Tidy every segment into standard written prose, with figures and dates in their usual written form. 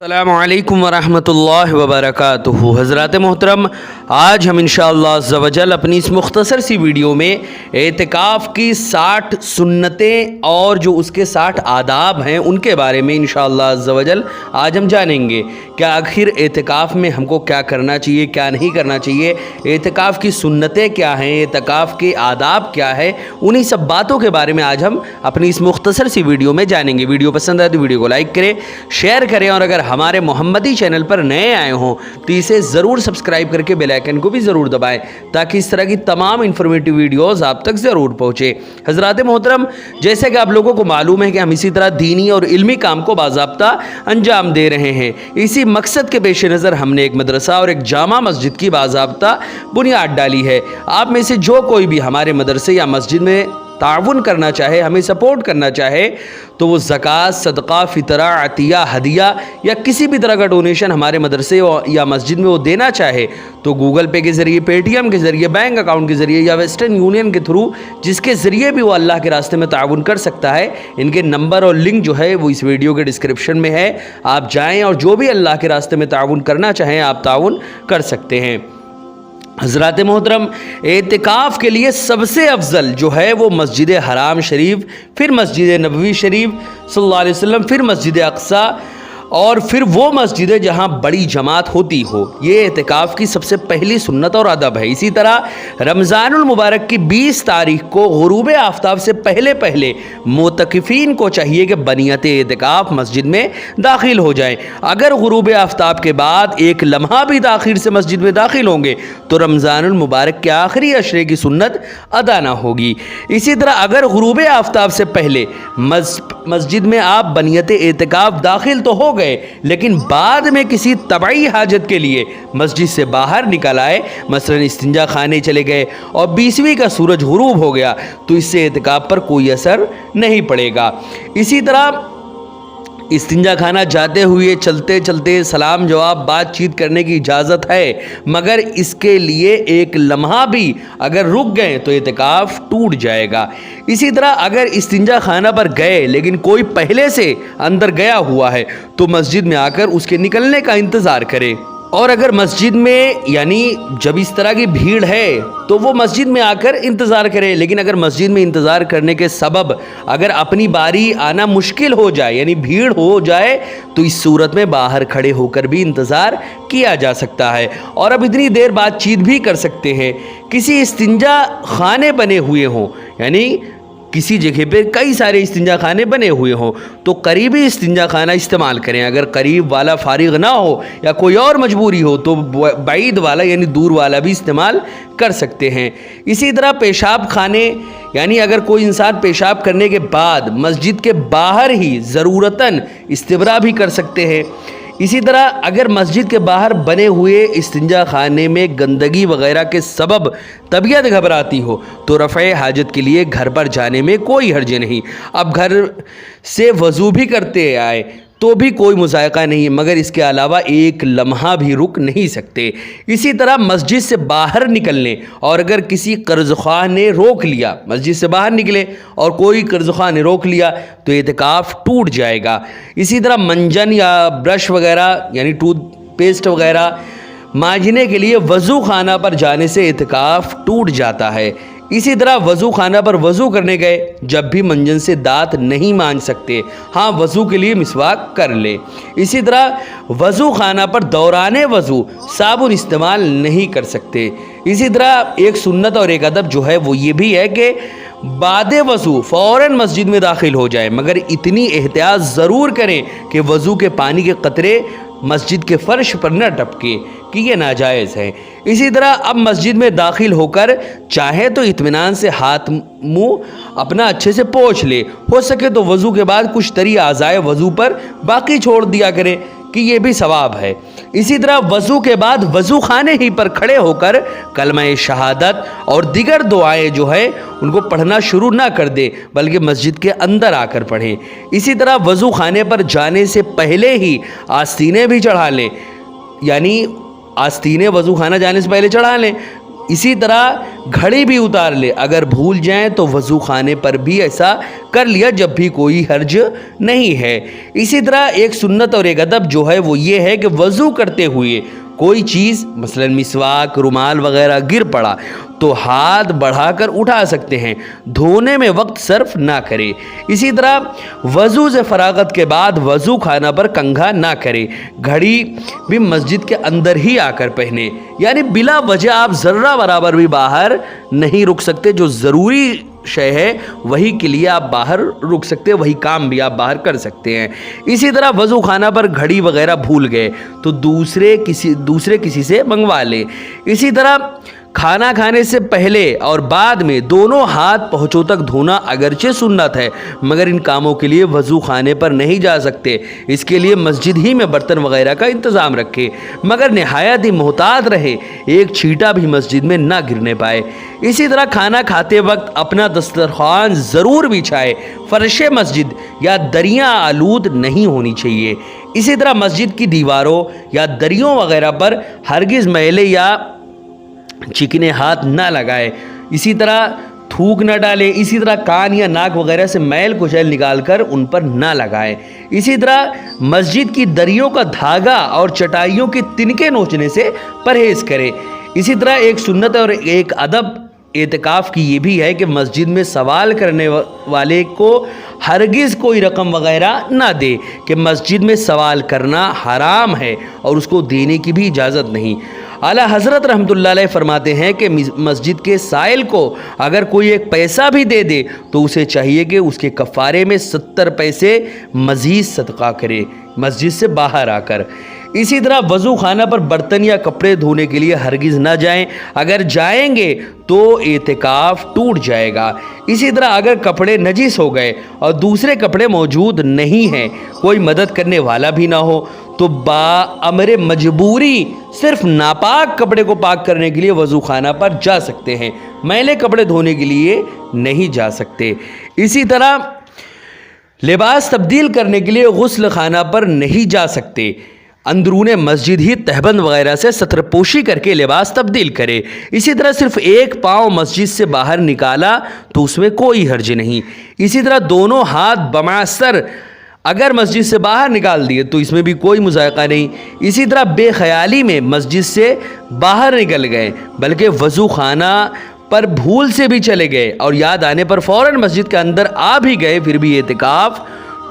अस्सलामु अलैकुम वरहमतुल्लाहि वबरकातुहू। हज़रात मोहतरम, आज हम इंशाअल्लाह अज़्ज़ा वजल अपनी इस मुख्तसर सी वीडियो में एतिकाफ़ की 60 सुन्नतें और जो उसके 60 आदाब हैं उनके बारे में इंशाअल्लाह अज़्ज़ा वजल आज हम जानेंगे। क्या आखिर एतिकाफ़ में हमको क्या करना चाहिए, क्या नहीं करना चाहिए, एतिकाफ़ की सुन्नतें क्या हैं, एतिकाफ़ के आदाब क्या है, उन्हीं सब बातों के बारे में आज हम अपनी इस मुख्तसर सी वीडियो में जानेंगे। वीडियो पसंद आए तो वीडियो को लाइक करें, शेयर करें और अगर हमारे मोहम्मदी चैनल पर नए आए हों तो इसे ज़रूर सब्सक्राइब करके बेल आइकन को भी ज़रूर दबाएं ताकि इस तरह की तमाम इन्फॉर्मेटिव वीडियोस आप तक ज़रूर पहुँचे। हज़रात मोहतरम, जैसे कि आप लोगों को मालूम है कि हम इसी तरह दीनी और इल्मी काम को बाज़ाब्ता अंजाम दे रहे हैं। इसी मकसद के पेश नज़र हमने एक मदरसा और एक जामा मस्जिद की बाज़ाब्ता बुनियाद डाली है। आप में से जो कोई भी हमारे मदरसे या मस्जिद में ताउन करना चाहे, हमें सपोर्ट करना चाहे, तो वो ज़कात, सदका, फ़ितरा, अतिया, हदिया या किसी भी तरह का डोनेशन हमारे मदरसे या मस्जिद में वो देना चाहे तो गूगल पे के ज़रिए, पेटीएम के ज़रिए, बैंक अकाउंट के ज़रिए या वेस्टर्न यूनियन के थ्रू, जिसके ज़रिए भी वो अल्लाह के रास्ते में ताउन कर सकता है। इनके नंबर और लिंक जो है वो इस वीडियो के डिस्क्रिप्शन में है। आप जाएँ और जो भी अल्लाह के रास्ते में ताउन करना चाहें आप ताउन कर सकते हैं। हज़रात मोहतरम, एतिकाफ़ के लिए सबसे अफजल जो है वो मस्जिद हराम शरीफ, फिर मस्जिद नबवी शरीफ सल्लल्लाहु अलैहि वसल्लम, फिर मस्जिद अक्सा और फिर वो मस्जिद है जहाँ बड़ी जमात होती हो। ये एतिकाफ़ की सबसे पहली सुन्नत और अदब है। इसी तरह रमज़ानुल मुबारक की 20 तारीख को गुरूब आफ्ताब से पहले पहले मोतकिफ़ीन को चाहिए कि बनियत एतिकाफ़ मस्जिद में दाखिल हो जाएं। अगर गुरूब आफ्ताब के बाद एक लम्हा भी ताख़ीर से मस्जिद में दाखिल होंगे तो रमज़ानुल मुबारक के आखिरी अशरे की सुन्नत अदा ना होगी। इसी तरह अगर गुरूब आफ्ताब से पहले मस्जिद में आप बनियत एतिकाफ़ दाखिल तो हो गए लेकिन बाद में किसी तबाई हाजत के लिए मस्जिद से बाहर निकल आए, मसलन इस्तिंजा खाने चले गए और 20वीं का सूरज गुरूब हो गया, तो इससे एतिकाफ़ पर कोई असर नहीं पड़ेगा। इसी तरह इस्तिंजा खाना जाते हुए, चलते चलते सलाम जवाब बातचीत करने की इजाज़त है, मगर इसके लिए एक लम्हा भी अगर रुक गए तो एतिकाफ़ टूट जाएगा। इसी तरह अगर इस्तिंजा खाना पर गए लेकिन कोई पहले से अंदर गया हुआ है तो मस्जिद में आकर उसके निकलने का इंतज़ार करें। और अगर मस्जिद में यानी जब इस तरह की भीड़ है तो वो मस्जिद में आकर इंतज़ार करे, लेकिन अगर मस्जिद में इंतज़ार करने के सबब अगर अपनी बारी आना मुश्किल हो जाए यानी भीड़ हो जाए तो इस सूरत में बाहर खड़े होकर भी इंतज़ार किया जा सकता है और अब इतनी देर बातचीत भी कर सकते हैं। किसी इस्तिंजा खाने बने हुए हों यानी किसी जगह पे कई सारे इस्तिंजा खाने बने हुए हों तो करीबी इस्तिंजा खाना इस्तेमाल करें। अगर करीब वाला फारिग ना हो या कोई और मजबूरी हो तो बाईद वाला यानी दूर वाला भी इस्तेमाल कर सकते हैं। इसी तरह पेशाब खाने यानी अगर कोई इंसान पेशाब करने के बाद मस्जिद के बाहर ही ज़रूरतन इस्तिबरा भी कर सकते हैं। इसी तरह अगर मस्जिद के बाहर बने हुए इस्तिंजा खाने में गंदगी वगैरह के सबब तबीयत घबराती हो तो रफ़े हाजत के लिए घर पर जाने में कोई हर्ज नहीं। अब घर से वज़ू भी करते आए तो भी कोई मुज़ायक़ा नहीं, मगर इसके अलावा एक लम्हा भी रुक नहीं सकते। इसी तरह मस्जिद से बाहर निकलने और अगर किसी कर्ज़ख्वाह ने रोक लिया, मस्जिद से बाहर निकले और कोई कर्ज़ख्वाह ने रोक लिया तो एतिकाफ़ टूट जाएगा। इसी तरह मंजन या ब्रश वगैरह यानी टूथपेस्ट वगैरह मांजने के लिए वज़ू खाना पर जाने से एतिकाफ़ टूट जाता है। इसी तरह वज़ू खाना पर वज़ू करने गए, जब भी मंजन से दांत नहीं मांज सकते, हाँ वज़ू के लिए मिसवाक कर ले। इसी तरह वज़ू खाना पर दौराने वज़ू साबुन इस्तेमाल नहीं कर सकते। इसी तरह एक सुन्नत और एक अदब जो है वो ये भी है कि बादे वज़ू फ़ौरन मस्जिद में दाखिल हो जाए, मगर इतनी एहतियात ज़रूर करें कि वज़ू के पानी के कतरे मस्जिद के फ़र्श पर न टपके कि ये नाजायज़ है। इसी तरह अब मस्जिद में दाखिल होकर चाहे तो इत्मीनान से हाथ मुंह अपना अच्छे से पोंछ ले, हो सके तो वज़ू के बाद कुछ तरी आज़ाए वज़ू पर बाकी छोड़ दिया करें कि ये भी सवाब है। इसी तरह वज़ू के बाद वज़ू खाने ही पर खड़े होकर कलमा शहादत और दीगर दुआएं जो है उनको पढ़ना शुरू ना कर दे बल्कि मस्जिद के अंदर आकर पढ़ें। इसी तरह वज़ू खाने पर जाने से पहले ही आस्तीनें भी चढ़ा लें, यानी आस्तीनें वज़ू खाना जाने से पहले चढ़ा लें इसी तरह घड़ी भी उतार ले, अगर भूल जाएं तो वज़ू खाने पर भी ऐसा कर लिया जब भी कोई हर्ज नहीं है। इसी तरह एक सुन्नत और एक अदब जो है वो ये है कि वज़ू करते हुए कोई चीज़ मसलन मिसवाक, रुमाल वगैरह गिर पड़ा तो हाथ बढ़ाकर उठा सकते हैं, धोने में वक्त सर्फ ना करें। इसी तरह वज़ू से फरागत के बाद वज़ू खाना पर कंघा ना करें। घड़ी भी मस्जिद के अंदर ही आकर पहने, यानी बिला वजह आप ज़र्रा बराबर भी बाहर नहीं रुक सकते। जो ज़रूरी शय है वही के लिए आप बाहर रुक सकते हैं, वही काम भी आप बाहर कर सकते हैं। इसी तरह वज़ू खाना पर घड़ी वगैरह भूल गए तो दूसरे किसी से मंगवा ले। इसी तरह खाना खाने से पहले और बाद में दोनों हाथ पहुँचों तक धोना अगरचे सुन्नत है, मगर इन कामों के लिए वज़ू खाने पर नहीं जा सकते। इसके लिए मस्जिद ही में बर्तन वगैरह का इंतज़ाम रखे, मगर नहायत ही मोहतात रहे, एक छींटा भी मस्जिद में ना गिरने पाए। इसी तरह खाना खाते वक्त अपना दस्तरखान ज़रूर बिछाए, फ़र्श मस्जिद या दरियाँ आलूद नहीं होनी चाहिए। इसी तरह मस्जिद की दीवारों या दरियों वगैरह पर हरगिज़ मैले या चिकने हाथ ना लगाए। इसी तरह थूक न डालें। इसी तरह कान या नाक वगैरह से मैल कुचैल निकाल कर उन पर ना लगाएं। इसी तरह मस्जिद की दरियों का धागा और चटाइयों के तिनके नोचने से परहेज़ करें। इसी तरह एक सुन्नत और एक अदब एतिकाफ़ की ये भी है कि मस्जिद में सवाल करने वाले को हरगिज़ कोई रकम वगैरह ना दे, कि मस्जिद में सवाल करना हराम है और उसको देने की भी इजाज़त नहीं। आला हज़रत रहमतुल्लाह अलैह फरमाते हैं कि मस्जिद के साइल को अगर कोई एक पैसा भी दे दे तो उसे चाहिए कि उसके कफ़ारे में 70 पैसे मज़ीद सदका करे मस्जिद से बाहर आकर। इसी तरह वज़ू खाना पर बर्तन या कपड़े धोने के लिए हरगिज़ ना जाएं, अगर जाएंगे तो एतिकाफ़ टूट जाएगा। इसी तरह अगर कपड़े नजीस हो गए और दूसरे कपड़े मौजूद नहीं हैं, कोई मदद करने वाला भी ना हो, तो बाअमरे मजबूरी सिर्फ नापाक कपड़े को पाक करने के लिए वज़ू खाना पर जा सकते हैं, मैले कपड़े धोने के लिए नहीं जा सकते। इसी तरह लिबास तब्दील करने के लिए गुस्ल खाना पर नहीं जा सकते, अंदरून मस्जिद ही तहबंद वगैरह से सत्रपोशी करके लिबास तब्दील करे। इसी तरह सिर्फ एक पाँव मस्जिद से बाहर निकाला तो उसमें कोई हर्ज नहीं। इसी तरह दोनों हाथ बमासर अगर मस्जिद से बाहर निकाल दिए तो इसमें भी कोई मुज़ायक़ा नहीं। इसी तरह बेख्याली में मस्जिद से बाहर निकल गए, बल्कि वज़ू खाना पर भूल से भी चले गए और याद आने पर फ़ौरन मस्जिद के अंदर आ भी गए, फिर भी एतिकाफ़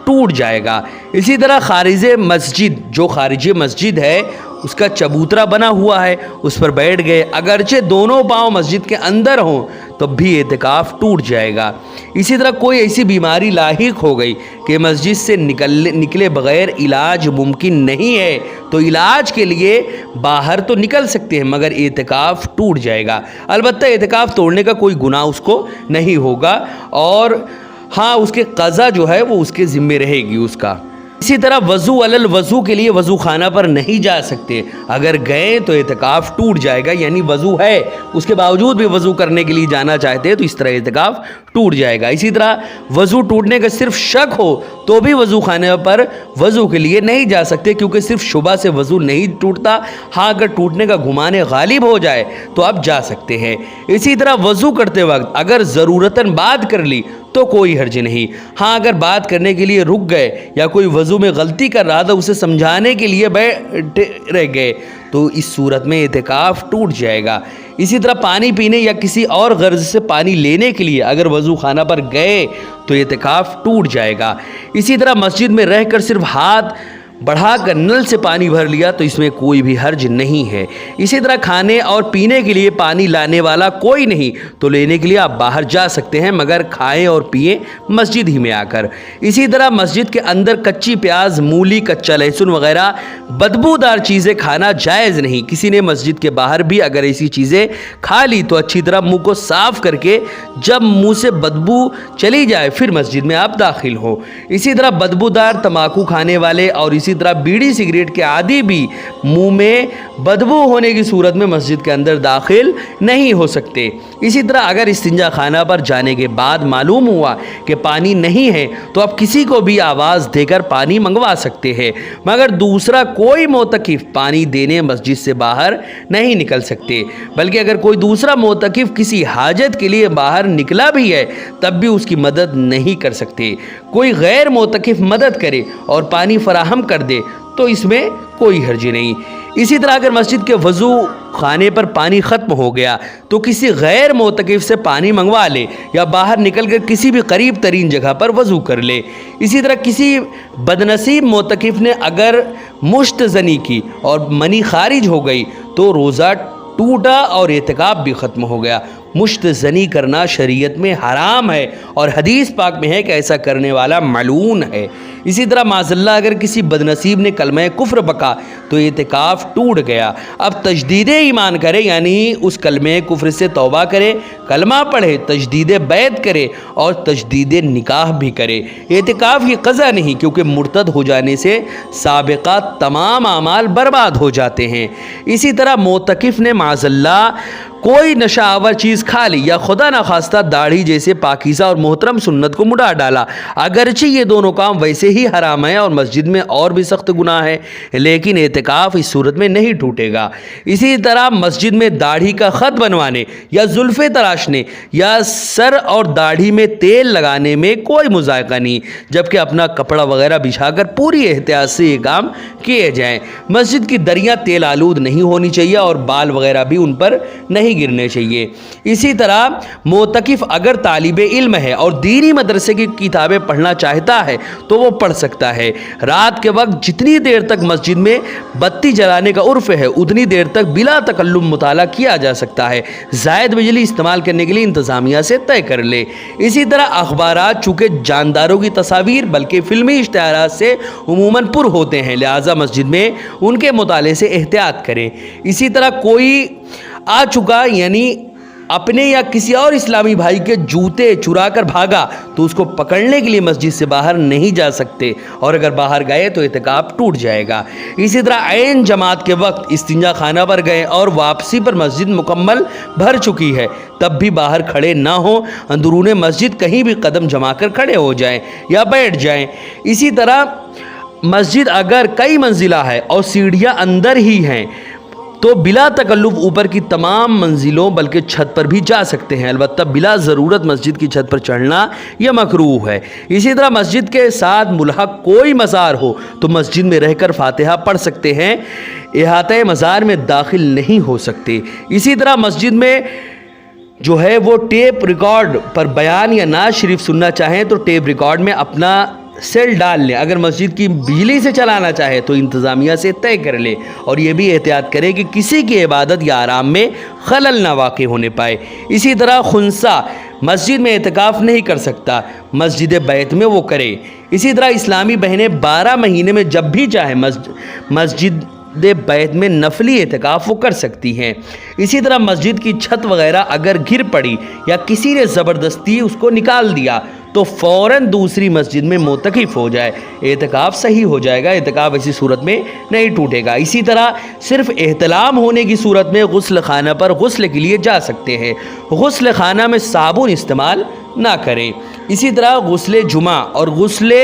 टूट जाएगा। इसी तरह खारिज मस्जिद, जो खारिज मस्जिद है उसका चबूतरा बना हुआ है, उस पर बैठ गए, अगरचे दोनों पाँव मस्जिद के अंदर हों तो भी एतिकाफ़ टूट जाएगा। इसी तरह कोई ऐसी बीमारी लाहिक हो गई कि मस्जिद से निकले बग़ैर इलाज मुमकिन नहीं है तो इलाज के लिए बाहर तो निकल सकते हैं, मगर एतिकाफ़ टूट जाएगा। अलबत्ता एतिकाफ़ तोड़ने का कोई गुनाह उसको नहीं होगा और हाँ, उसके क़ज़ा जो है वो उसके ज़िम्मे रहेगी उसका। इसी तरह वज़ू अलल वज़ू के लिए वज़ू खाना पर नहीं जा सकते, अगर गए तो एतिकाफ़ टूट जाएगा, यानी वज़ू है उसके बावजूद भी वज़ू करने के लिए जाना चाहते हैं तो इस तरह एतिकाफ़ टूट जाएगा। इसी तरह वज़ू टूटने का सिर्फ शक हो तो भी वज़ू खाने पर वज़ू के लिए नहीं जा सकते, क्योंकि सिर्फ शुबा से वज़ू नहीं टूटता। हाँ, अगर टूटने का गुमान गालिब हो जाए तो आप जा सकते हैं। इसी तरह वज़ू करते वक्त अगर ज़रूरतन बात कर ली तो कोई हर्ज नहीं। हाँ, अगर बात करने के लिए रुक गए या कोई वज़ू में गलती कर रहा था उसे समझाने के लिए बैठे रह गए तो इस सूरत में एतिकाफ़ टूट जाएगा। इसी तरह पानी पीने या किसी और गर्ज से पानी लेने के लिए अगर वज़ू खाना पर गए तो एतिकाफ़ टूट जाएगा। इसी तरह मस्जिद में रहकर सिर्फ हाथ बढ़ाकर नल से पानी भर लिया तो इसमें कोई भी हर्ज नहीं है। इसी तरह खाने और पीने के लिए पानी लाने वाला कोई नहीं तो लेने के लिए आप बाहर जा सकते हैं, मगर खाएं और पिएं मस्जिद ही में आकर। इसी तरह मस्जिद के अंदर कच्ची प्याज, मूली, कच्चा लहसुन वगैरह बदबूदार चीज़ें खाना जायज़ नहीं। किसी ने मस्जिद के बाहर भी अगर ऐसी चीज़ें खा ली तो अच्छी तरह मुँह को साफ़ करके जब मुँह से बदबू चली जाए फिर मस्जिद में आप दाखिल हो। इसी तरह बदबूदार तम्बाकू खाने वाले और इसी इसी तरह बीड़ी सिगरेट के आदि भी मुंह में बदबू होने की सूरत में मस्जिद के अंदर दाखिल नहीं हो सकते। इसी तरह अगर इस्तिंजा खाना पर जाने के बाद मालूम हुआ कि पानी नहीं है तो आप किसी को भी आवाज़ देकर पानी मंगवा सकते हैं, मगर दूसरा कोई मोतकिफ पानी देने मस्जिद से बाहर नहीं निकल सकते। बल्कि अगर कोई दूसरा मोतकिफ किसी हाजत के लिए बाहर निकला भी है तब भी उसकी मदद नहीं कर सकते। कोई गैर मोतकिफ मदद करे और पानी फराहम कर दे तो इसमें कोई हर्ज नहीं। इसी तरह अगर मस्जिद के वज़ू खाने पर पानी ख़त्म हो गया तो किसी गैर मोतकिफ से पानी मंगवा ले या बाहर निकल कर किसी भी करीब तरीन जगह पर वज़ू कर ले। इसी तरह किसी बदनसीब मोतकिफ ने अगर मुश्तज़नी की और मनी खारिज हो गई तो रोज़ा टूटा और एतिकाफ भी ख़त्म हो गया। मुश्तज़नी करना शरीयत में हराम है और हदीस पाक में है कि ऐसा करने वाला मलून है। इसी तरह माज़ल्ला अगर किसी बदनसीब ने कलमा कुफ्र बका तो एतिकाफ़ टूट गया। अब तजदीद ईमान करे, यानी उस कलमे कुफ्र से तौबा करे, कलमा पढ़े, तजदीद बैत करे और तजदीद निकाह भी करे। एतिकाफ़ की क़ज़ा नहीं, क्योंकि मुर्तद हो जाने से साबिक़ा तमाम आमाल बर्बाद हो जाते हैं। इसी तरह मोतकिफ़ ने माज़ल्ला कोई नशावर चीज़ खा ली या खुदा न खास्ता दाढ़ी जैसे पाकीज़ा और मोहतरम सुन्नत को मुड़ा डाला, अगरचे ये दोनों काम वैसे ही हराम है और मस्जिद में और भी सख्त गुनाह है, लेकिन एतिकाफ़ इस सूरत में नहीं टूटेगा। इसी तरह मस्जिद में दाढ़ी का ख़त बनवाने या जुल्फ़े तराशने या सर और दाढ़ी में तेल लगाने में कोई मुज़ायक़ा नहीं, जबकि अपना कपड़ा वगैरह बिछाकर पूरी एहतियात से ये काम किए जाएँ। मस्जिद की दरियाँ तेल आलूद नहीं होनी चाहिए और बाल वगैरह भी उन पर नहीं गिरने चाहिए। इसी तरह मोतकिफ अगर तालिब इल्म है और दीनी मदरसे की किताबें पढ़ना चाहता है तो वो पढ़ सकता है। रात के वक्त जितनी देर तक मस्जिद में बत्ती जलाने का उर्फ है उतनी देर तक बिला तकल्लुम मुताला किया जा सकता है। ज़ायद बिजली इस्तेमाल करने के लिए इंतज़ामिया से तय कर ले। इसी तरह अखबारात चूँकि जानदारों की तस्वीर बल्कि फ़िल्मी इश्तिहारात से उमूमन पुर होते हैं, लिहाजा मस्जिद में उनके मुताले से एहतियात करें। इसी तरह कोई आ चुका यानी अपने या किसी और इस्लामी भाई के जूते चुरा कर भागा तो उसको पकड़ने के लिए मस्जिद से बाहर नहीं जा सकते, और अगर बाहर गए तो एतिकाफ टूट जाएगा। इसी तरह ऐन जमात के वक्त इस्तिंजा खाना पर गए और वापसी पर मस्जिद मुकम्मल भर चुकी है तब भी बाहर खड़े ना हो, अंदरूने मस्जिद कहीं भी कदम जमा कर खड़े हो जाएं या बैठ जाएं। इसी तरह मस्जिद अगर कई मंजिला है और सीढ़ियाँ अंदर ही हैं तो बिला तकल्लुफ ऊपर की तमाम मंजिलों बल्कि छत पर भी जा सकते हैं, अलबत्ता बिला ज़रूरत मस्जिद की छत पर चढ़ना यह मकरूह है। इसी तरह मस्जिद के साथ मुल्हक कोई मज़ार हो तो मस्जिद में रहकर फातिहा पढ़ सकते हैं, इहाते मज़ार में दाखिल नहीं हो सकते। इसी तरह मस्जिद में जो है वो टेप रिकॉर्ड पर बयान या नाज शरीफ सुनना चाहें तो टेप रिकॉर्ड में अपना सेल डाल लें। अगर मस्जिद की बिजली से चलाना चाहे तो इंतज़ामिया से तय कर ले और ये भी एहतियात करे कि किसी की इबादत या आराम में खलल ना वाक़ होने पाए। इसी तरह खुनसा मस्जिद में एतिकाफ़ नहीं कर सकता, मस्जिद बैत में वो करे। इसी तरह इस्लामी बहनें 12 महीने में जब भी चाहे मस्जिद बैत में नफली एतिकाफ़ वो कर सकती हैं। इसी तरह मस्जिद की छत वगैरह अगर गिर पड़ी या किसी ने ज़बरदस्ती उसको निकाल दिया तो फ़ौरन दूसरी मस्जिद में मोतकिफ़ हो जाए, एतिकाफ़ सही हो जाएगा, एतिकाफ़ ऐसी सूरत में नहीं टूटेगा। इसी तरह सिर्फ़ एहतलाम होने की सूरत में गुस्ल खाना पर गुस्ल के लिए जा सकते हैं, गुस्ल खाना में साबुन इस्तेमाल ना करें। इसी तरह गुस्ल जुमा और गुस्ल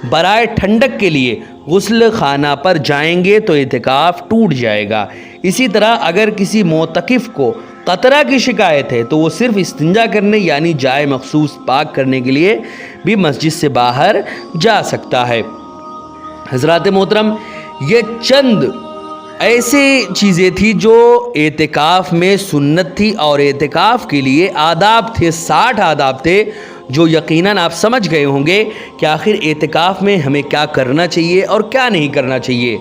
बराए ठंडक के लिए गुस्ल खाना पर जाएंगे तो एतिकाफ़ टूट जाएगा। इसी तरह अगर किसी मोतकिफ़ को कतरा की शिकायत है तो वो सिर्फ़ इस्तिंजा करने यानी जाए मखसूस पाक करने के लिए भी मस्जिद से बाहर जा सकता है। हज़रात मोहतरम, ये चंद ऐसी चीज़ें थी जो एतिकाफ़ में सुन्नत थी और एतिकाफ़ के लिए आदाब थे, 60 आदाब थे जो यकीनन आप समझ गए होंगे कि आखिर एतिकाफ़ में हमें क्या करना चाहिए और क्या नहीं करना चाहिए।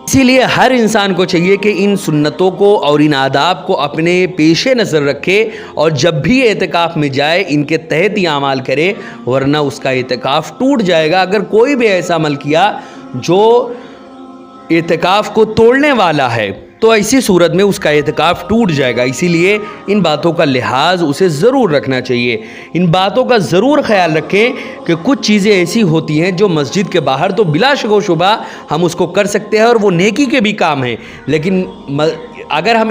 इसीलिए हर इंसान को चाहिए कि इन सुन्नतों को और इन आदाब को अपने पेश नज़र रखे और जब भी एतिकाफ़ में जाए इनके तहत ही अमाल करे, वरना उसका एतिकाफ़ टूट जाएगा। अगर कोई भी ऐसा अमल किया जो एतिकाफ़ को तोड़ने वाला है تو ایسی صورت میں اس کا اعتکاف ٹوٹ جائے گا. اسی لیے ان باتوں کا لحاظ اسے ضرور رکھنا چاہیے. ان باتوں کا ضرور خیال رکھیں کہ کچھ چیزیں ایسی ہوتی ہیں جو مسجد کے باہر تو بلا شک و شبہ ہم اس کو کر سکتے ہیں اور وہ نیکی کے بھی کام ہیں، لیکن اگر ہم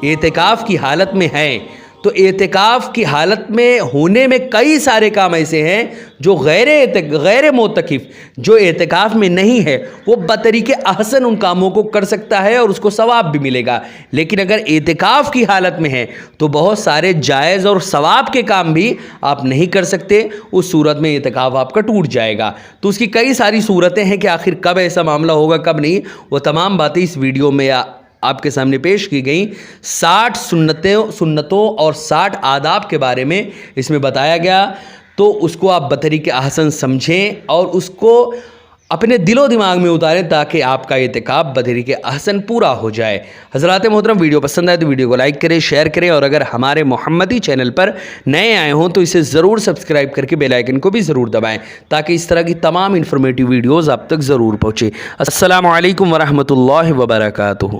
اعتکاف کی حالت میں ہیں تو اعتکاف کی حالت میں ہونے میں کئی سارے کام ایسے ہیں جو غیر معتکف جو اعتکاف میں نہیں ہے وہ بطریق احسن ان کاموں کو کر سکتا ہے اور اس کو ثواب بھی ملے گا. لیکن اگر اعتکاف کی حالت میں ہے تو بہت سارے جائز اور ثواب کے کام بھی آپ نہیں کر سکتے. اس صورت میں اعتکاف آپ کا ٹوٹ جائے گا. تو اس کی کئی ساری صورتیں ہیں کہ آخر کب ایسا معاملہ ہوگا کب نہیں، وہ تمام باتیں اس ویڈیو میں آپ کے سامنے پیش کی گئیں. 60 سنتوں اور 60 آداب کے بارے میں اس میں بتایا گیا، تو اس کو آپ بطریق احسن سمجھیں اور اس کو اپنے دل و دماغ میں اتاریں تاکہ آپ کا اعتکاف بطریق احسن پورا ہو جائے. حضرات محترم، ویڈیو پسند آئے تو ویڈیو کو لائک کریں، شیئر کریں، اور اگر ہمارے محمدی چینل پر نئے آئے ہوں تو اسے ضرور سبسکرائب کر کے بیل آئیکن کو بھی ضرور دبائیں تاکہ اس طرح کی تمام انفارمیٹیو ویڈیوز آپ تک ضرور پہنچے. السلام علیکم ورحمۃ اللہ وبرکاتہ.